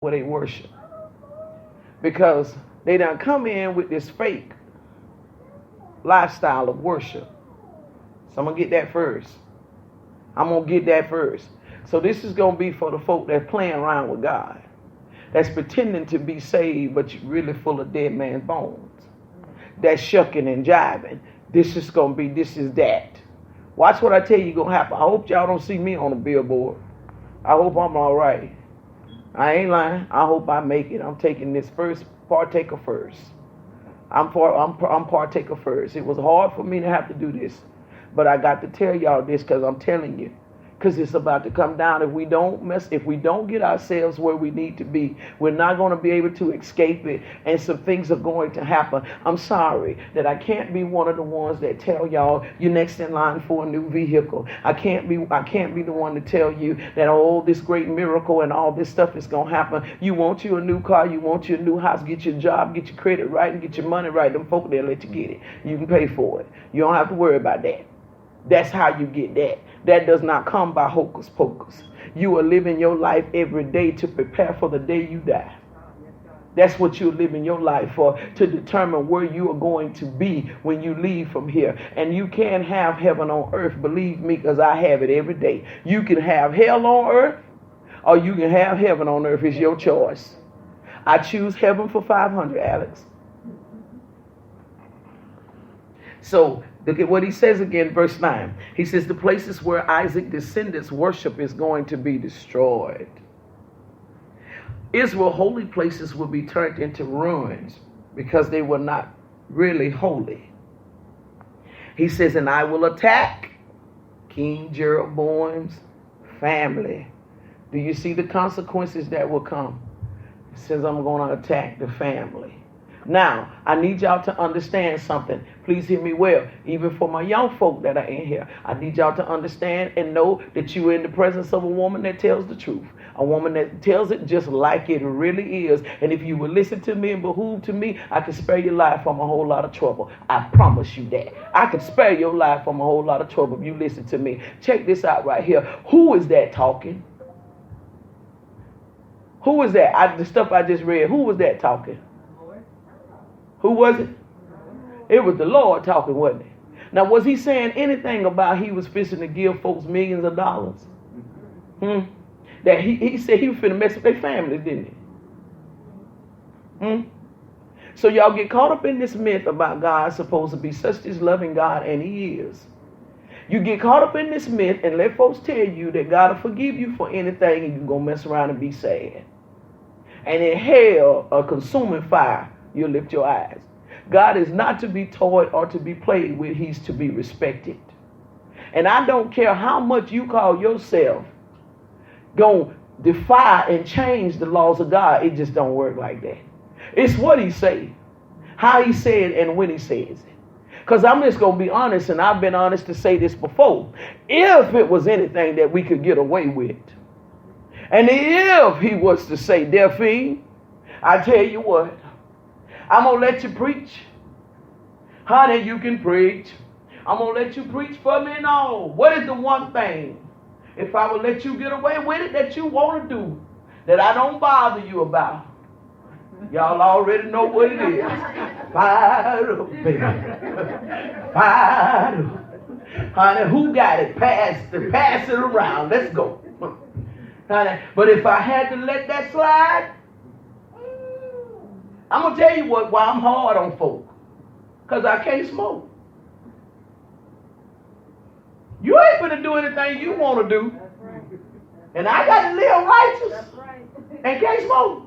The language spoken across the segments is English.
where they worship. Because they done come in with this fake lifestyle of worship. So I'm going to get that first. So this is going to be for the folk that's playing around with God. That's pretending to be saved, but you're really full of dead man's bones. That's shucking and jiving. This is that. Watch what I tell you going to happen. I hope y'all don't see me on the billboard. I hope I'm all right. I ain't lying. I hope I make it. I'm taking this first partaker first. I'm partaker first. It was hard for me to have to do this, but I got to tell y'all this because I'm telling you. Because it's about to come down. If we don't get ourselves where we need to be, we're not going to be able to escape it, and some things are going to happen. I'm sorry that I can't be one of the ones that tell y'all you're next in line for a new vehicle. I can't be the one to tell you that this great miracle and all this stuff is going to happen. You want you a new car, you want you a new house, get your job, get your credit right, and get your money right. Them folk, they'll let you get it. You can pay for it. You don't have to worry about that. That's how you get that. That does not come by hocus pocus. You are living your life every day to prepare for the day you die. That's what you're living your life for, to determine where you are going to be when you leave from here. And you can have heaven on earth, believe me, because I have it every day. You can have hell on earth, or you can have heaven on earth. It's your choice. I choose heaven for 500, Alex. So look at what he says again, verse 9. He says the places where Isaac's descendants worship is going to be destroyed. Israel's holy places will be turned into ruins because they were not really holy. He says, and I will attack King Jeroboam's family. Do you see the consequences that will come? He says, I'm going to attack the family. Now, I need y'all to understand something. Please hear me well. Even for my young folk that are in here, I need y'all to understand and know that you are in the presence of a woman that tells the truth. A woman that tells it just like it really is. And if you would listen to me and behoove to me, I can spare your life from a whole lot of trouble. I promise you that. I can spare your life from a whole lot of trouble if you listen to me. Check this out right here. Who is that talking? Who is that? The stuff I just read. Who was that talking? Who was it? It was the Lord talking, wasn't it? Now, was he saying anything about he was fixing to give folks millions of dollars? That he said he was finna mess up their families, didn't he? So y'all get caught up in this myth about God supposed to be such this loving God, and he is. You get caught up in this myth and let folks tell you that God will forgive you for anything and you're going to mess around and be sad. And in hell, a consuming fire, you'll lift your eyes. God is not to be toyed or to be played with. He's to be respected. And I don't care how much you call yourself going to defy and change the laws of God. It just don't work like that. It's what he said, how he said, and when he says it. Because I'm just going to be honest, and I've been honest to say this before. If it was anything that we could get away with, and if he was to say, Delphine, I tell you what, I'm going to let you preach. Honey, you can preach. I'm going to let you preach for me and all. What is the one thing, if I would let you get away with it, that you want to do, that I don't bother you about? Y'all already know what it is. Fire up, baby. Fire up. Honey, who got it? Pass it around. Let's go. Honey, but if I had to let that slide, I'm going to tell you why I'm hard on folk. Because I can't smoke. You ain't going to do anything you want to do. And I got to live righteous and can't smoke.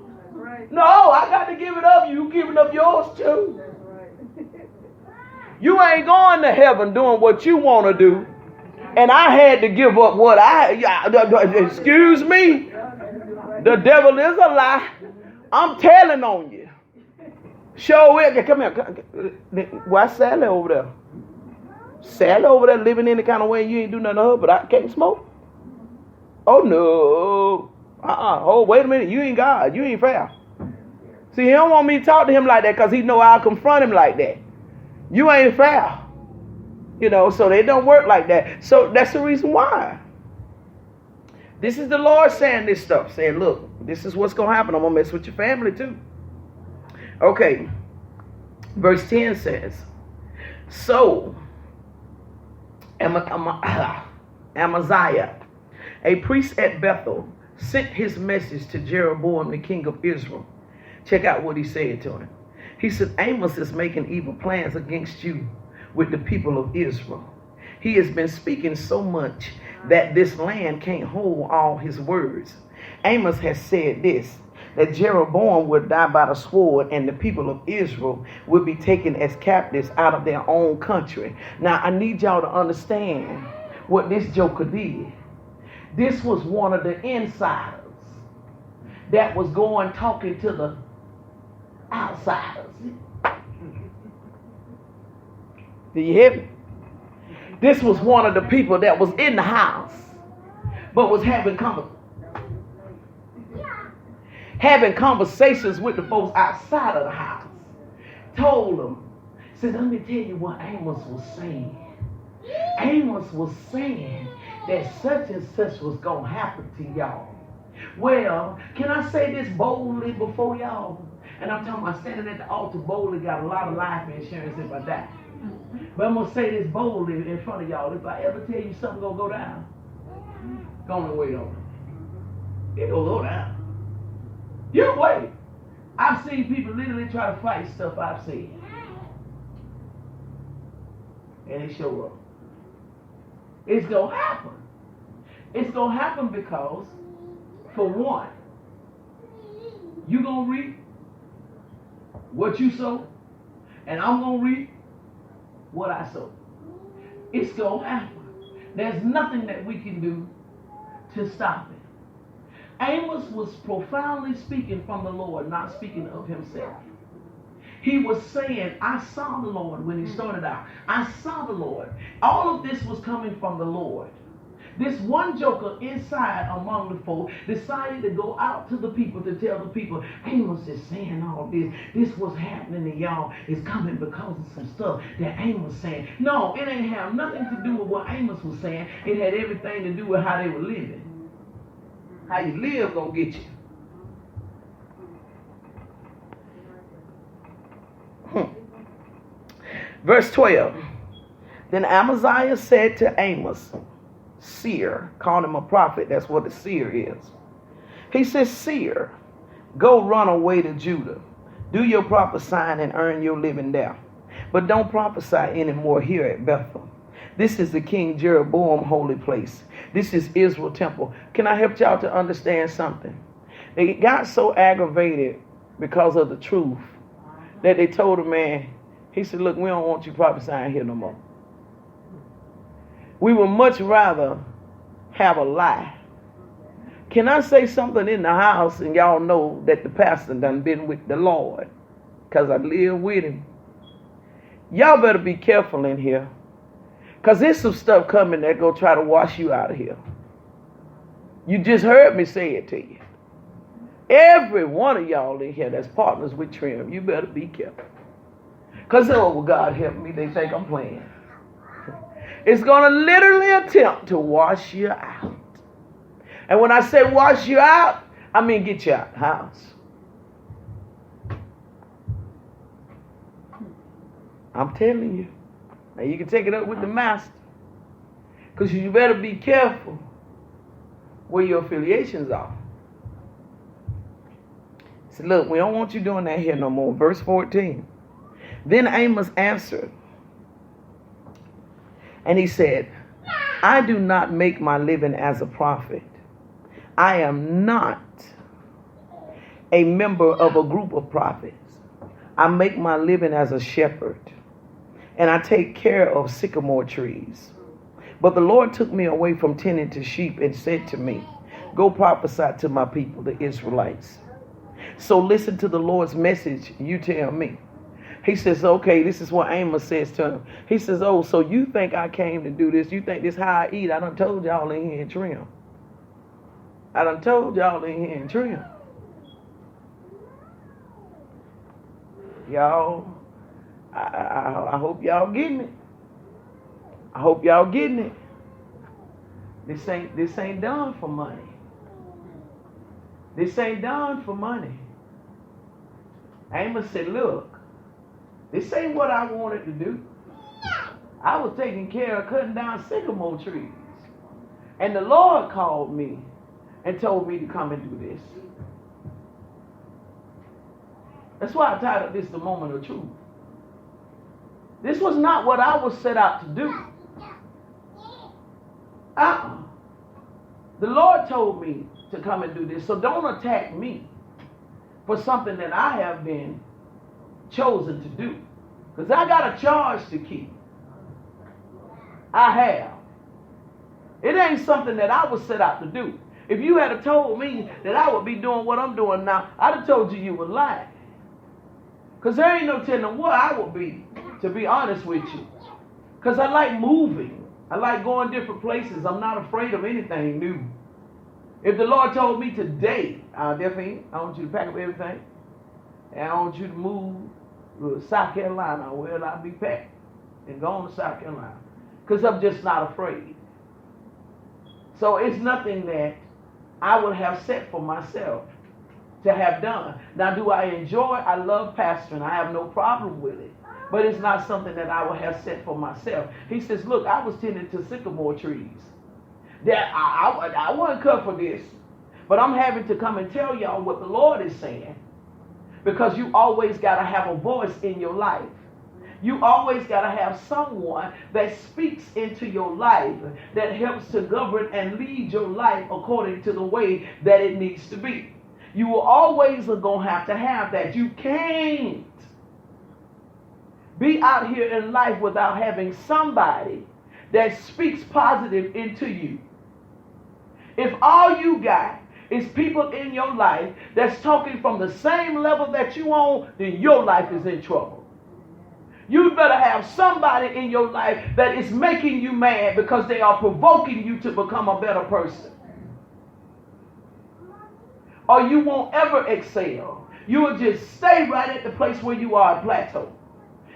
No, I got to give it up. You giving up yours too. You ain't going to heaven doing what you want to do. And I had to give up what excuse me. The devil is a lie. I'm telling on you. Show it. Come here. Why Sally over there? Sally over there living any kind of way you ain't do nothing to her, but I can't smoke? Oh, no. Oh, wait a minute. You ain't God. You ain't fair. See, he don't want me to talk to him like that because he know I'll confront him like that. You ain't fair. So they don't work like that. So that's the reason why. This is the Lord saying this stuff, saying, look, this is what's going to happen. I'm going to mess with your family too. Okay. Verse 10 says, so Amaziah, a priest at Bethel, sent his message to Jeroboam, the king of Israel. Check out what he said to him. He said, Amos is making evil plans against you with the people of Israel. He has been speaking so much that this land can't hold all his words. Amos has said this, that Jeroboam would die by the sword and the people of Israel would be taken as captives out of their own country. Now, I need y'all to understand what this joker did. This was one of the insiders that was going talking to the outsiders. Do you hear me? This was one of the people that was in the house, but was having conversations with the folks outside of the house. Told them, said, let me tell you what Amos was saying. Amos was saying that such and such was going to happen to y'all. Well, can I say this boldly before y'all? And I'm talking about standing at the altar boldly, got a lot of life insurance if I die. But I'm going to say this boldly in front of y'all. If I ever tell you something going to go down, go on and wait on it. It going to go down. You wait. I've seen people literally try to fight stuff I've seen. And it show up. It's going to happen. It's going to happen because, for one, you're going to reap what you sow, and I'm going to reap what I sow. It's going to happen. There's nothing that we can do to stop it. Amos was profoundly speaking from the Lord, not speaking of himself. He was saying, I saw the Lord when he started out. I saw the Lord. All of this was coming from the Lord. This one joker inside among the folk decided to go out to the people to tell the people, Amos is saying all this. This was happening to y'all is coming because of some stuff that Amos saying. No, it ain't have nothing to do with what Amos was saying. It had everything to do with how they were living. How you live gonna get you. Verse 12. Then Amaziah said to Amos, seer, called him a prophet, that's what a seer is. He says, seer, go run away to Judah. Do your prophesying and earn your living there. But don't prophesy anymore here at Bethel. This is the King Jeroboam holy place. This is Israel temple. Can I help y'all to understand something? They got so aggravated because of the truth that they told the man, he said, look, we don't want you prophesying here no more. We would much rather have a lie. Can I say something in the house and y'all know that the pastor done been with the Lord because I live with him? Y'all better be careful in here because there's some stuff coming that go try to wash you out of here. You just heard me say it to you. Every one of y'all in here that's partners with Trim, you better be careful. Because, oh, God help me, they think I'm playing. It's going to literally attempt to wash you out. And when I say wash you out, I mean get you out the house. I'm telling you. Now you can take it up with the master. Because you better be careful where your affiliations are. He said, look, we don't want you doing that here no more. Verse 14. Then Amos answered, and he said, I do not make my living as a prophet. I am not a member of a group of prophets. I make my living as a shepherd, and I take care of sycamore trees. But the Lord took me away from tending to sheep and said to me, go prophesy to my people, the Israelites. So listen to the Lord's message, you tell me. He says, okay, this is what Amos says to him. He says, oh, so you think I came to do this? You think this how I eat? I done told y'all in here in Trim. I done told y'all in here in Trim. Y'all, I hope y'all getting it. I hope y'all getting it. This ain't done for money. This ain't done for money. Amos said, look, this ain't what I wanted to do. I was taking care of cutting down sycamore trees. And the Lord called me and told me to come and do this. That's why I titled this The Moment of Truth. This was not what I was set out to do. The Lord told me to come and do this. So don't attack me for something that I have been chosen to do. Because I got a charge to keep. I have. It ain't something that I was set out to do. If you had told me that I would be doing what I'm doing now, I'd have told you you were lying. Because there ain't no telling what I would be, to be honest with you. Because I like moving. I like going different places. I'm not afraid of anything new. If the Lord told me today, definitely, I want you to pack up everything, and I want you to move to South Carolina, where I'll be packed, and go on to South Carolina. Because I'm just not afraid. So it's nothing that I would have set for myself to have done. Now, do I enjoy it? I love pastoring. I have no problem with it. But it's not something that I would have set for myself. He says, look, I was tending to sycamore trees. That I wasn't cut for this. But I'm having to come and tell y'all what the Lord is saying. Because you always got to have a voice in your life. You always got to have someone that speaks into your life, that helps to govern and lead your life according to the way that it needs to be. You will always going to have that. You can't be out here in life without having somebody that speaks positive into you. If all you got is people in your life that's talking from the same level that you on, then your life is in trouble. You better have somebody in your life that is making you mad because they are provoking you to become a better person. Or you won't ever excel. You will just stay right at the place where you are, a plateau.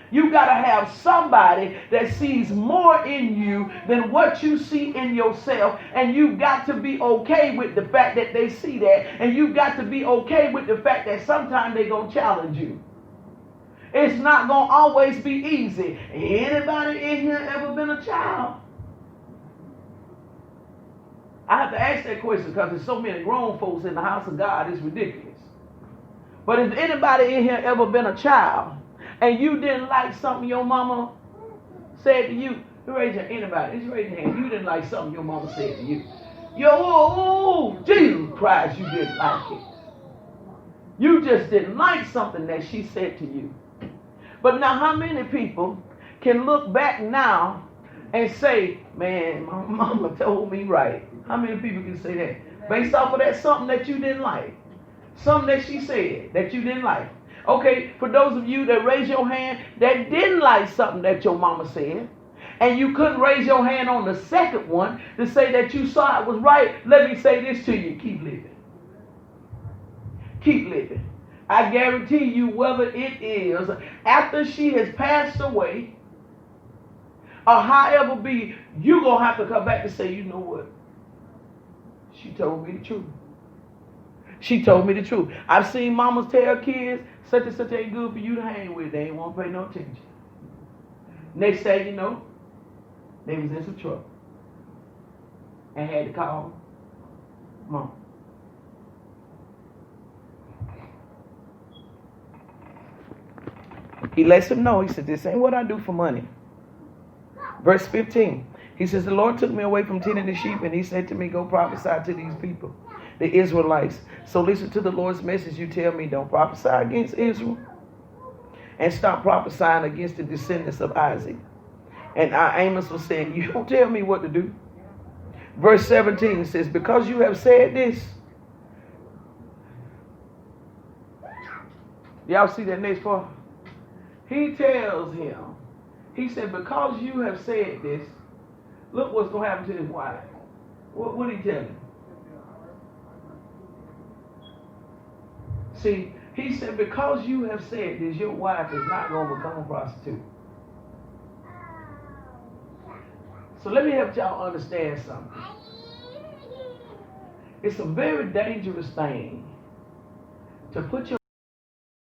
You got to have somebody that sees more in you than what you see in yourself. And you've got to be okay with the fact that they see that. And you've got to be okay with the fact that sometimes they're going to challenge you. It's not going to always be easy. Anybody in here ever been a child? I have to ask that question because there's so many grown folks in the house of God. It's ridiculous. But if anybody in here ever been a child and you didn't like something your mama said to you, raise your anybody. Just raise your hand. You didn't like something your mama said to you. Jesus Christ, you didn't like it. You just didn't like something that she said to you. But now how many people can look back now and say, man, my mama told me right? How many people can say that? Based off of that something that you didn't like. Something that she said that you didn't like. Okay, for those of you that raise your hand that didn't like something that your mama said, and you couldn't raise your hand on the second one to say that you saw it was right, let me say this to you. Keep living. Keep living. I guarantee you, whether it is after she has passed away or however be, you're going to have to come back and say, you know what? She told me the truth. She told me the truth. I've seen mamas tell kids, such and such ain't good for you to hang with. They ain't want to pay no attention. Next thing you know, they was in some trouble and had to call mom. He lets him know. He said, this ain't what I do for money. Verse 15. He says, the Lord took me away from tending the sheep, and he said to me, go prophesy to these people, the Israelites. So listen to the Lord's message. You tell me, don't prophesy against Israel, and stop prophesying against the descendants of Isaac. And Amos was saying, you don't tell me what to do. Verse 17 says, because you have said this. Y'all see that next part? He tells him, he said, because you have said this, look what's going to happen to his wife. What did he tell him? See, he said, because you have said this, your wife is not going to become a prostitute. So let me help y'all understand something. It's a very dangerous thing to put your